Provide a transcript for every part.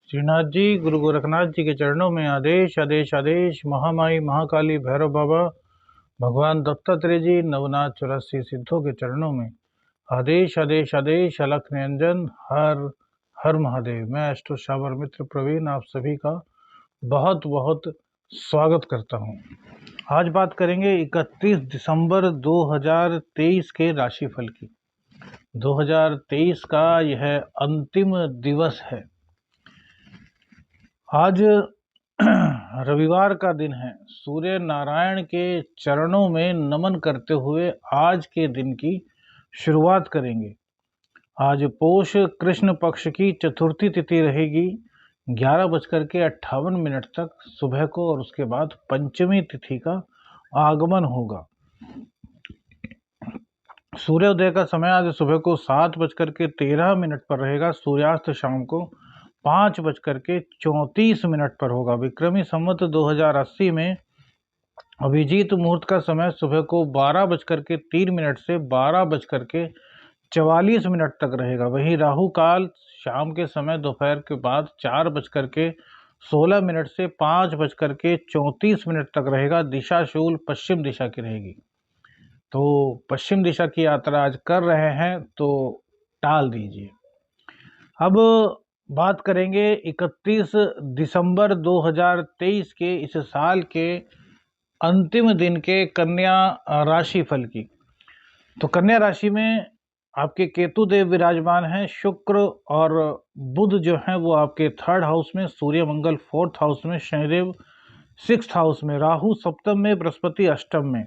श्रीनाथ जी, गुरु गोरखनाथ जी के चरणों में आदेश आदेश आदेश। महामाई महाकाली भैरव बाबा, भगवान दत्तात्रेय जी, नवनाथ 84 सिद्धों के चरणों में आदेश आदेश आदेश। अलख निरंजन, हर हर महादेव। मैं एस्ट्रो शावर मित्र प्रवीण आप सभी का बहुत बहुत स्वागत करता हूं। आज बात करेंगे 31 दिसंबर 2023 के राशिफल की। 2023 का यह अंतिम दिवस है। आज रविवार का दिन है। सूर्य नारायण के चरणों में नमन करते हुए आज के दिन की शुरुआत करेंगे। आज पोष कृष्ण पक्ष की चतुर्थी तिथि रहेगी 11:58 तक सुबह को, और उसके बाद पंचमी तिथि का आगमन होगा। सूर्योदय का समय आज सुबह को 7:13 पर रहेगा। सूर्यास्त शाम को 5:34 पर होगा। विक्रमी संवत 2080 में अभिजीत मुहूर्त का समय सुबह को 12:03 से 12:44 तक रहेगा। वहीं राहु काल शाम के समय दोपहर के बाद 4:16 से 5:34 तक रहेगा। दिशा शूल पश्चिम दिशा की रहेगी। तो पश्चिम दिशा की यात्रा आज कर रहे हैं तो टाल दीजिए। अब बात करेंगे 31 दिसंबर 2023 के इस साल के अंतिम दिन के कन्या राशि फल की। तो कन्या राशि में आपके केतु देव विराजमान हैं। शुक्र और बुध जो हैं वो आपके 3rd हाउस में, सूर्य मंगल 4th हाउस में, शनिदेव 6th हाउस में, राहु सप्तम में, बृहस्पति अष्टम में,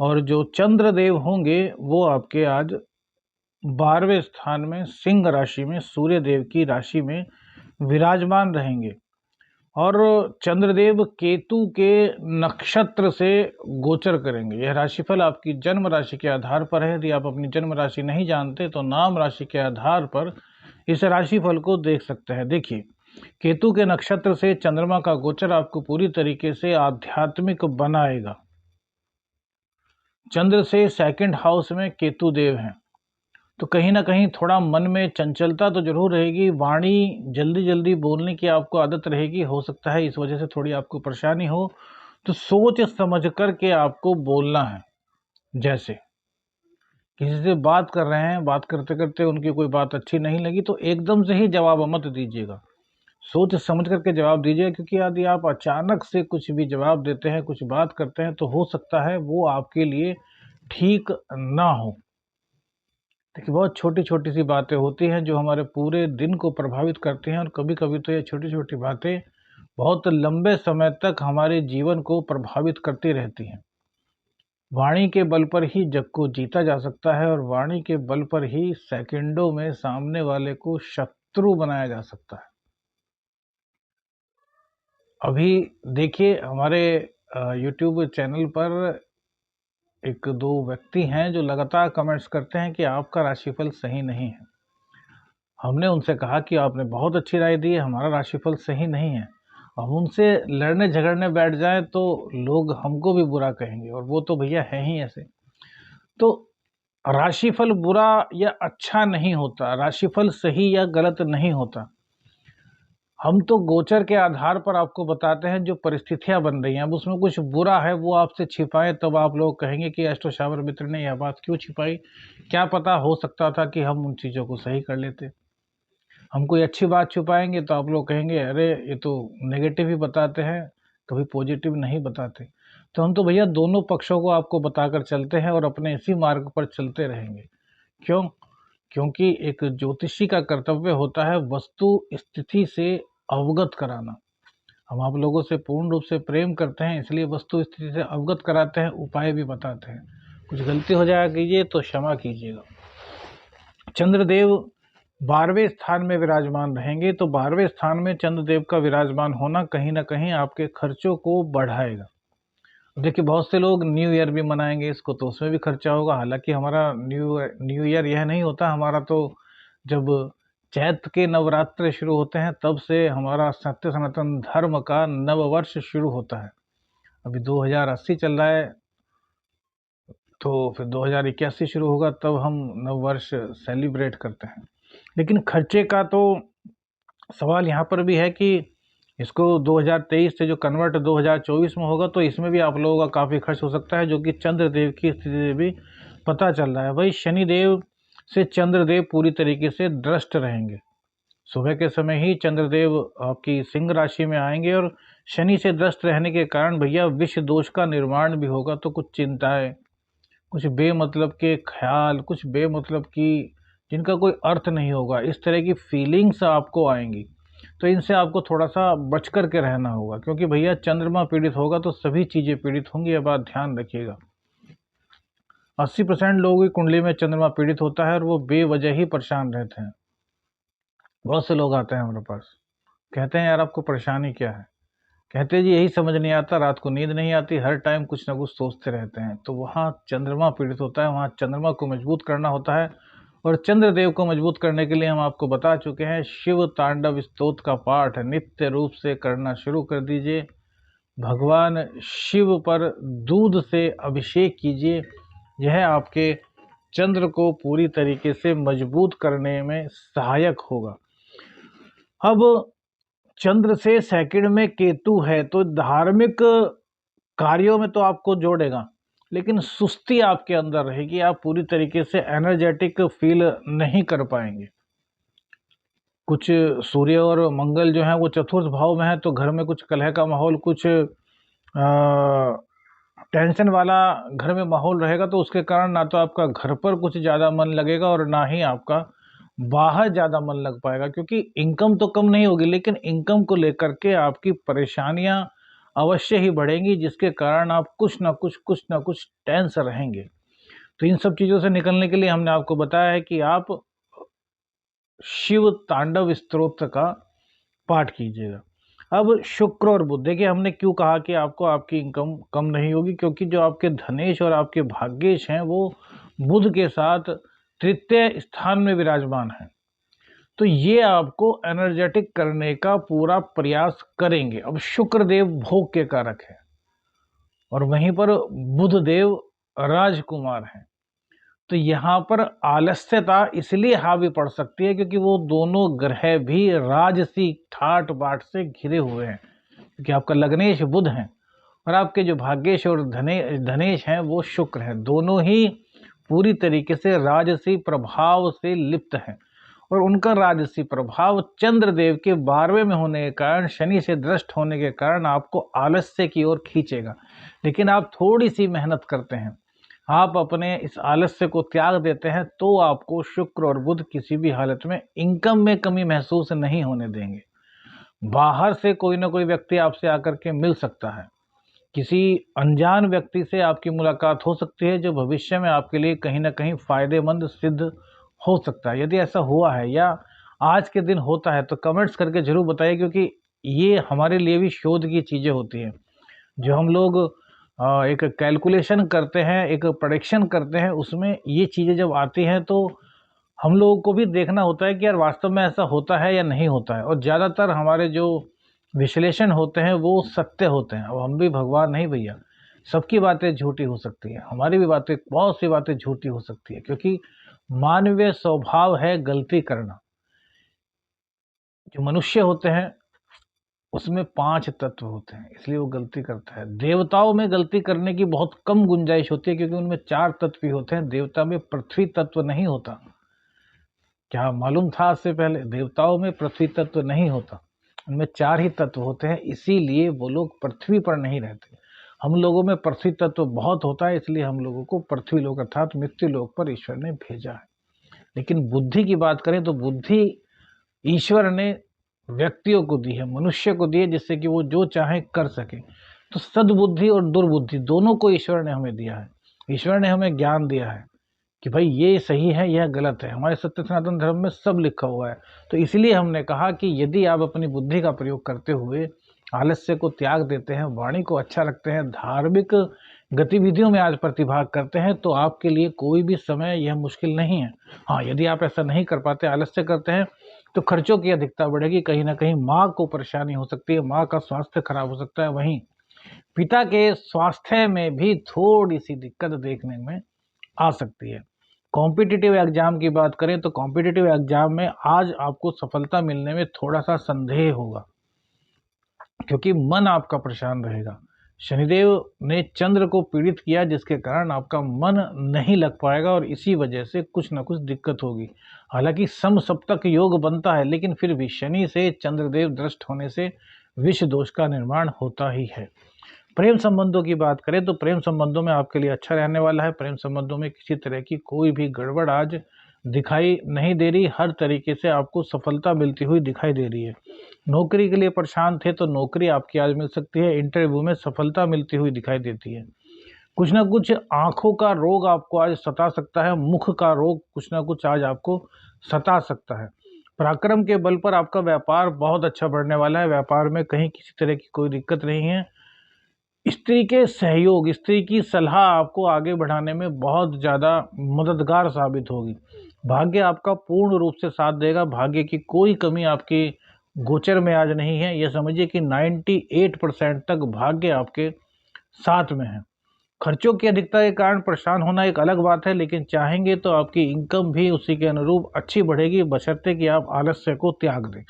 और जो चंद्रदेव होंगे वो आपके आज 12वें स्थान में सिंह राशि में सूर्य देव की राशि में विराजमान रहेंगे। और चंद्रदेव केतु के नक्षत्र से गोचर करेंगे। यह राशिफल आपकी जन्म राशि के आधार पर है। यदि आप अपनी जन्म राशि नहीं जानते तो नाम राशि के आधार पर इस राशिफल को देख सकते हैं। देखिए, केतु के नक्षत्र से चंद्रमा का गोचर आपको पूरी तरीके से आध्यात्मिक बनाएगा। चंद्र से 2nd हाउस में केतु देव हैं, तो कहीं ना कहीं थोड़ा मन में चंचलता तो जरूर रहेगी। वाणी जल्दी जल्दी बोलने की आपको आदत रहेगी। हो सकता है इस वजह से थोड़ी आपको परेशानी हो, तो सोच समझ कर के आपको बोलना है। जैसे किसी से बात कर रहे हैं, बात करते करते उनकी कोई बात अच्छी नहीं लगी तो एकदम से ही जवाब मत दीजिएगा। सोच समझ करके जवाब दीजिएगा, क्योंकि यदि आप अचानक से कुछ भी जवाब देते हैं, कुछ बात करते हैं, तो हो सकता है वो आपके लिए ठीक ना हो। देखिए, बहुत छोटी छोटी सी बातें होती हैं जो हमारे पूरे दिन को प्रभावित करती हैं, और कभी कभी तो ये छोटी छोटी बातें बहुत लंबे समय तक हमारे जीवन को प्रभावित करती रहती हैं। वाणी के बल पर ही जग को जीता जा सकता है, और वाणी के बल पर ही सेकंडों में सामने वाले को शत्रु बनाया जा सकता है। अभी देखिए, हमारे YouTube चैनल पर 1-2 व्यक्ति हैं जो लगातार कमेंट्स करते हैं कि आपका राशिफल सही नहीं है। हमने उनसे कहा कि आपने बहुत अच्छी राय दी है, हमारा राशिफल सही नहीं है। अब उनसे लड़ने झगड़ने बैठ जाए तो लोग हमको भी बुरा कहेंगे, और वो तो भैया है ही ऐसे। तो राशिफल बुरा या अच्छा नहीं होता, राशिफल सही या गलत नहीं होता। हम तो गोचर के आधार पर आपको बताते हैं जो परिस्थितियां बन रही हैं। अब उसमें कुछ बुरा है वो आपसे छिपाए, तब आप लोग कहेंगे कि एस्ट्रो शावर मित्र ने यह बात क्यों छिपाई। क्या पता, हो सकता था कि हम उन चीज़ों को सही कर लेते। हम कोई अच्छी बात छुपाएंगे तो आप लोग कहेंगे अरे ये तो नेगेटिव ही बताते हैं, कभी पॉजिटिव नहीं बताते। तो हम तो भैया दोनों पक्षों को आपको बताकर चलते हैं और अपने इसी मार्ग पर चलते रहेंगे। क्यों? क्योंकि एक ज्योतिषी का कर्तव्य होता है वस्तु स्थिति से अवगत कराना। हम आप लोगों से पूर्ण रूप से प्रेम करते हैं, इसलिए वस्तु स्थिति से अवगत कराते हैं, उपाय भी बताते हैं। कुछ गलती हो जाया कीजिए तो क्षमा कीजिएगा। चंद्रदेव 12वें स्थान में विराजमान रहेंगे, तो 12वें स्थान में चंद्रदेव का विराजमान होना कहीं ना कहीं आपके खर्चों को बढ़ाएगा। देखिए, बहुत से लोग न्यू ईयर भी मनाएंगे इसको, तो उसमें भी खर्चा होगा। हालांकि हमारा न्यू ईयर यह नहीं होता। हमारा तो जब चैत्र के नवरात्र शुरू होते हैं तब से हमारा सत्य सनातन धर्म का नववर्ष शुरू होता है। अभी 2080 चल रहा है, तो फिर 2081 शुरू होगा, तब हम नववर्ष सेलिब्रेट करते हैं। लेकिन खर्चे का तो सवाल यहाँ पर भी है कि इसको 2023 से जो कन्वर्ट 2024 में होगा, तो इसमें भी आप लोगों का काफ़ी खर्च हो सकता है, जो कि चंद्रदेव की स्थिति से भी पता चल रहा है। वही शनिदेव से चंद्रदेव पूरी तरीके से द्रष्ट रहेंगे। सुबह के समय ही चंद्रदेव आपकी सिंह राशि में आएंगे और शनि से द्रष्ट रहने के कारण भैया विष दोष का निर्माण भी होगा। तो कुछ चिंताएं, कुछ बेमतलब के ख्याल, कुछ बेमतलब की जिनका कोई अर्थ नहीं होगा, इस तरह की फीलिंग्स आपको आएंगी। तो इनसे आपको थोड़ा सा बच कर के रहना होगा, क्योंकि भैया चंद्रमा पीड़ित होगा तो सभी चीज़ें पीड़ित होंगी। ये बात ध्यान रखिएगा। 80% लोगों की कुंडली में चंद्रमा पीड़ित होता है और वो बेवजह ही परेशान रहते हैं। बहुत से लोग आते हैं हमारे पास, कहते हैं यार आपको परेशानी क्या है? कहते हैं जी यही समझ नहीं आता, रात को नींद नहीं आती, हर टाइम कुछ ना कुछ सोचते रहते हैं। तो वहाँ चंद्रमा पीड़ित होता है, वहाँ चंद्रमा को मजबूत करना होता है। और चंद्रदेव को मजबूत करने के लिए हम आपको बता चुके हैं, शिव तांडव स्तोत्र का पाठ नित्य रूप से करना शुरू कर दीजिए। भगवान शिव पर दूध से अभिषेक कीजिए। यह आपके चंद्र को पूरी तरीके से मजबूत करने में सहायक होगा। अब चंद्र से सेकंड में केतु है, तो धार्मिक कार्यों में तो आपको जोड़ेगा, लेकिन सुस्ती आपके अंदर रहेगी। आप पूरी तरीके से एनर्जेटिक फील नहीं कर पाएंगे। कुछ सूर्य और मंगल जो है वो चतुर्थ भाव में है, तो घर में कुछ कलह का माहौल, कुछ टेंशन वाला घर में माहौल रहेगा। तो उसके कारण ना तो आपका घर पर कुछ ज़्यादा मन लगेगा और ना ही आपका बाहर ज़्यादा मन लग पाएगा, क्योंकि इनकम तो कम नहीं होगी, लेकिन इनकम को लेकर के आपकी परेशानियां अवश्य ही बढ़ेंगी, जिसके कारण आप कुछ ना कुछ टेंस रहेंगे। तो इन सब चीज़ों से निकलने के लिए हमने आपको बताया है कि आप शिव तांडव स्तोत्र का पाठ कीजिएगा। अब शुक्र और बुध, देखिए हमने क्यों कहा कि आपको आपकी इनकम कम नहीं होगी, क्योंकि जो आपके धनेश और आपके भाग्येश हैं वो बुध के साथ तृतीय स्थान में विराजमान है। तो ये आपको एनर्जेटिक करने का पूरा प्रयास करेंगे। अब शुक्र देव भोग के कारक है और वहीं पर बुध देव राजकुमार हैं। तो यहाँ पर आलस्यता इसलिए हावी पड़ सकती है क्योंकि वो दोनों ग्रह भी राजसी ठाट बाट से घिरे हुए हैं, क्योंकि आपका लग्नेश बुध है और आपके जो भाग्येश और धनेश हैं वो शुक्र हैं। दोनों ही पूरी तरीके से राजसी प्रभाव से लिप्त हैं और उनका राजसी प्रभाव चंद्रदेव के 12वें में होने के कारण, शनि से दृष्ट होने के कारण आपको आलस्य की ओर खींचेगा। लेकिन आप थोड़ी सी मेहनत करते हैं, आप अपने इस आलस्य को त्याग देते हैं, तो आपको शुक्र और बुध किसी भी हालत में इनकम में कमी महसूस नहीं होने देंगे। बाहर से कोई ना कोई व्यक्ति आपसे आकर के मिल सकता है, किसी अनजान व्यक्ति से आपकी मुलाकात हो सकती है जो भविष्य में आपके लिए कहीं ना कहीं फायदेमंद सिद्ध हो सकता है। यदि ऐसा हुआ है या आज के दिन होता है तो कमेंट्स करके जरूर बताइए, क्योंकि ये हमारे लिए भी शोध की चीज़ें होती हैं। जो हम लोग एक कैलकुलेशन करते हैं, एक प्रेडिक्शन करते हैं, उसमें ये चीज़ें जब आती हैं तो हम लोगों को भी देखना होता है कि यार वास्तव में ऐसा होता है या नहीं होता है। और ज़्यादातर हमारे जो विश्लेषण होते हैं वो सत्य होते हैं। अब हम भी भगवान नहीं भैया, सबकी बातें झूठी हो सकती है, हमारी भी बातें, बहुत सी बातें झूठी हो सकती है, क्योंकि मानवीय स्वभाव है गलती करना। जो मनुष्य होते हैं उसमें 5 तत्व होते हैं, इसलिए वो गलती करता है। देवताओं में गलती करने की बहुत कम गुंजाइश होती है, क्योंकि उनमें 4 तत्व ही होते हैं। देवता में पृथ्वी तत्व नहीं होता। क्या मालूम था आज से पहले? देवताओं में पृथ्वी तत्व नहीं होता, उनमें 4 ही तत्व होते हैं, इसीलिए वो लोग पृथ्वी पर नहीं रहते। हम लोगों में पृथ्वी तत्व बहुत होता है, इसलिए हम लोगों को पृथ्वी लोक अर्थात मृत्यु लोक पर ईश्वर ने भेजा है। लेकिन बुद्धि की बात करें तो बुद्धि ईश्वर ने व्यक्तियों को दी है, मनुष्य को दी है, जिससे कि वो जो चाहे कर सके। तो सद्बुद्धि और दुर्बुद्धि दोनों को ईश्वर ने हमें दिया है। ईश्वर ने हमें ज्ञान दिया है कि भाई ये सही है, यह गलत है। हमारे सत्य सनातन धर्म में सब लिखा हुआ है। तो इसलिए हमने कहा कि यदि आप अपनी बुद्धि का प्रयोग करते हुए आलस्य को त्याग देते हैं, वाणी को अच्छा रखते हैं, धार्मिक गतिविधियों में आज प्रतिभाग करते हैं, तो आपके लिए कोई भी समय यह मुश्किल नहीं है। हाँ, यदि आप ऐसा नहीं कर पाते, आलस्य करते हैं, तो खर्चों की अधिकता बढ़ेगी। कहीं ना कहीं माँ को परेशानी हो सकती है, माँ का स्वास्थ्य खराब हो सकता है। वहीं पिता के स्वास्थ्य में भी थोड़ी सी दिक्कत देखने में आ सकती है। कॉम्पिटिटिव एग्जाम की बात करें तो कॉम्पिटिटिव एग्जाम में आज आपको सफलता मिलने में थोड़ा सा संदेह होगा, क्योंकि मन आपका परेशान रहेगा। शनिदेव ने चंद्र को पीड़ित किया, जिसके कारण आपका मन नहीं लग पाएगा और इसी वजह से कुछ ना कुछ दिक्कत होगी। हालांकि समसप्तक योग बनता है, लेकिन फिर भी शनि से चंद्रदेव दृष्ट होने से विष दोष का निर्माण होता ही है। प्रेम संबंधों की बात करें तो प्रेम संबंधों में आपके लिए अच्छा रहने वाला है। प्रेम संबंधों में किसी तरह की कोई भी गड़बड़ आज दिखाई नहीं दे रही, हर तरीके से आपको सफलता मिलती हुई दिखाई दे रही है। नौकरी के लिए परेशान थे तो नौकरी आपकी आज मिल सकती है। इंटरव्यू में सफलता मिलती हुई दिखाई देती है। कुछ ना कुछ आंखों का रोग आपको आज सता सकता है, मुख का रोग कुछ ना कुछ आज आपको सता सकता है। पराक्रम के बल पर आपका व्यापार बहुत अच्छा बढ़ने वाला है। व्यापार में कहीं किसी तरह की कोई दिक्कत नहीं है। स्त्री के सहयोग, स्त्री की सलाह आपको आगे बढ़ाने में बहुत ज़्यादा मददगार साबित होगी। भाग्य आपका पूर्ण रूप से साथ देगा। भाग्य की कोई कमी आपकी गोचर में आज नहीं है। यह समझिए कि 98% तक भाग्य आपके साथ में है। खर्चों की अधिकता के कारण परेशान होना एक अलग बात है, लेकिन चाहेंगे तो आपकी इनकम भी उसी के अनुरूप अच्छी बढ़ेगी, बशर्ते कि आप आलस्य को त्याग दें।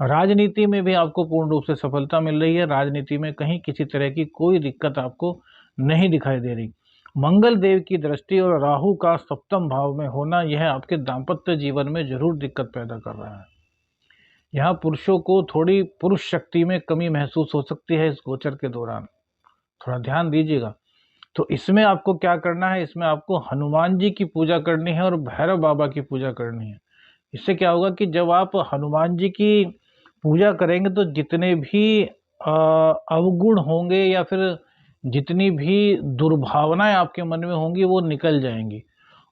राजनीति में भी आपको पूर्ण रूप से सफलता मिल रही है। राजनीति में कहीं किसी तरह की कोई दिक्कत आपको नहीं दिखाई दे रही। मंगल देव की दृष्टि और राहु का सप्तम भाव में होना, यह आपके दाम्पत्य जीवन में जरूर दिक्कत पैदा कर रहा है। यहाँ पुरुषों को थोड़ी पुरुष शक्ति में कमी महसूस हो सकती है इस गोचर के दौरान, थोड़ा ध्यान दीजिएगा। तो इसमें आपको क्या करना है, इसमें आपको हनुमान जी की पूजा करनी है और भैरव बाबा की पूजा करनी है। इससे क्या होगा कि जब आप हनुमान जी की पूजा करेंगे तो जितने भी अवगुण होंगे या फिर जितनी भी दुर्भावनाएं आपके मन में होंगी वो निकल जाएंगी,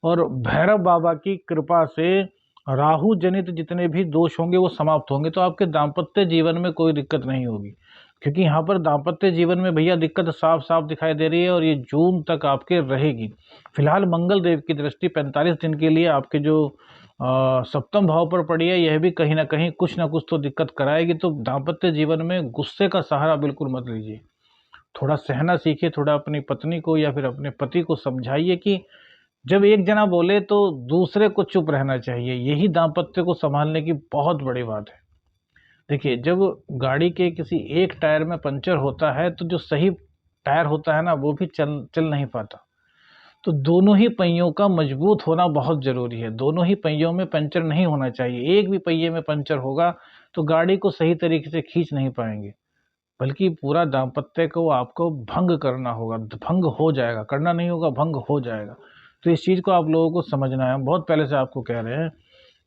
और भैरव बाबा की कृपा से राहु जनित जितने भी दोष होंगे वो समाप्त होंगे। तो आपके दाम्पत्य जीवन में कोई दिक्कत नहीं होगी, क्योंकि यहाँ पर दाम्पत्य जीवन में भैया दिक्कत साफ साफ दिखाई दे रही है और ये जून तक आपके रहेगी। फिलहाल मंगल देव की दृष्टि 45 दिन के लिए आपके जो सप्तम भाव पर पड़ी है, यह भी कहीं ना कहीं कुछ ना कुछ तो दिक्कत कराएगी। तो दाम्पत्य जीवन में गुस्से का सहारा बिल्कुल मत लीजिए, थोड़ा सहना सीखिए। थोड़ा अपनी पत्नी को या फिर अपने पति को समझाइए कि जब एक जना बोले तो दूसरे को चुप रहना चाहिए। यही दाम्पत्य को संभालने की बहुत बड़ी बात है। देखिए, जब गाड़ी के किसी एक टायर में पंचर होता है तो जो सही टायर होता है ना, वो भी चल नहीं पाता। तो दोनों ही पहियों का मजबूत होना बहुत ज़रूरी है। दोनों ही पहियों में पंचर नहीं होना चाहिए। एक भी पहिए में पंचर होगा तो गाड़ी को सही तरीके से खींच नहीं पाएंगे, बल्कि पूरा दाम्पत्य को आपको भंग करना होगा। भंग हो जाएगा, करना नहीं होगा, भंग हो जाएगा। तो इस चीज़ को आप लोगों को समझना है। हम बहुत पहले से आपको कह रहे हैं,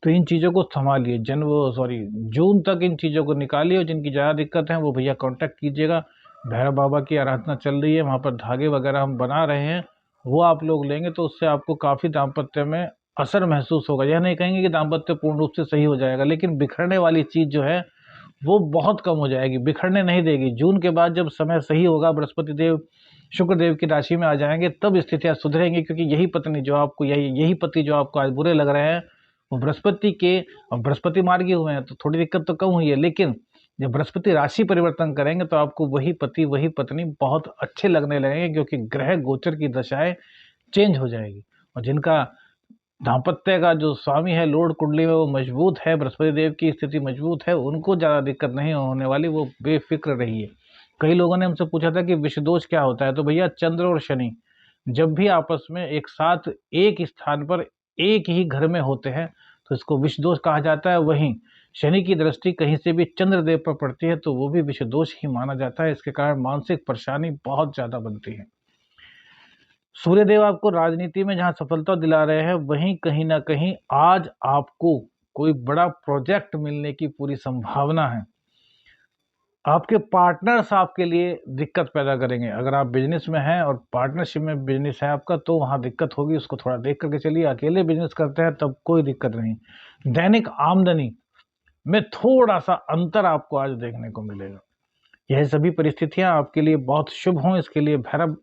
तो इन चीज़ों को संभालिए। जून तक इन चीज़ों को निकालिए। और जिनकी ज़्यादा दिक्कत है वो भैया कांटेक्ट कीजिएगा। भैरव बाबा की आराधना चल रही है, वहाँ पर धागे वगैरह हम बना रहे हैं, वो आप लोग लेंगे तो उससे आपको काफ़ी दाम्पत्य में असर महसूस होगा। यह नहीं कहेंगे कि दाम्पत्य पूर्ण रूप से सही हो जाएगा, लेकिन बिखरने वाली चीज़ जो है वो बहुत कम हो जाएगी, बिखरने नहीं देगी। जून के बाद जब समय सही होगा, बृहस्पति देव शुक्र देव की राशि में आ जाएंगे, तब स्थितियाँ सुधरेंगी। क्योंकि यही पत्नी जो आपको यही पति जो आपको आज बुरे लग रहे हैं, वो बृहस्पति के, और बृहस्पति मार्गी हुए हैं तो थोड़ी दिक्कत तो कम हुई है। लेकिन जब बृहस्पति राशि परिवर्तन करेंगे तो आपको वही पति वही पत्नी बहुत अच्छे लगने लगेंगे, क्योंकि ग्रह गोचर की दशाएं चेंज हो जाएगी। और जिनका दाम्पत्य का जो स्वामी है लॉर्ड कुंडली में वो मजबूत है, बृहस्पति देव की स्थिति मजबूत है, उनको ज़्यादा दिक्कत नहीं होने वाली, वो बेफिक्र रहिए। कई लोगों ने हमसे पूछा था कि विषदोष क्या होता है, तो भैया चंद्र और शनि जब भी आपस में एक साथ एक स्थान पर एक ही घर में होते हैं तो इसको विषदोष कहा जाता है। वहीं शनि की दृष्टि कहीं से भी चंद्रदेव पर पड़ती है तो वो भी विषदोष ही माना जाता है। इसके कारण मानसिक परेशानी बहुत ज़्यादा बनती है। सूर्यदेव आपको राजनीति में जहां सफलता दिला रहे हैं, वहीं कहीं ना कहीं आज आपको कोई बड़ा प्रोजेक्ट मिलने की पूरी संभावना है। आपके पार्टनर्स आपके लिए दिक्कत पैदा करेंगे। अगर आप बिजनेस में हैं और पार्टनरशिप में बिजनेस है आपका, तो वहाँ दिक्कत होगी, उसको थोड़ा देख करके चलिए। अकेले बिजनेस करते हैं तब कोई दिक्कत नहीं। दैनिक आमदनी में थोड़ा सा अंतर आपको आज देखने को मिलेगा। यह सभी परिस्थितियां आपके लिए बहुत शुभ हों, इसके लिए भैरव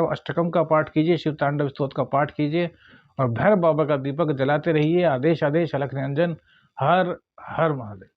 अष्टकम का पाठ कीजिए, शिव तांडव स्तोत्र का पाठ कीजिए और भैरव बाबा का दीपक जलाते रहिए। आदेश आदेश अलख निरंजन। हर हर महादेव।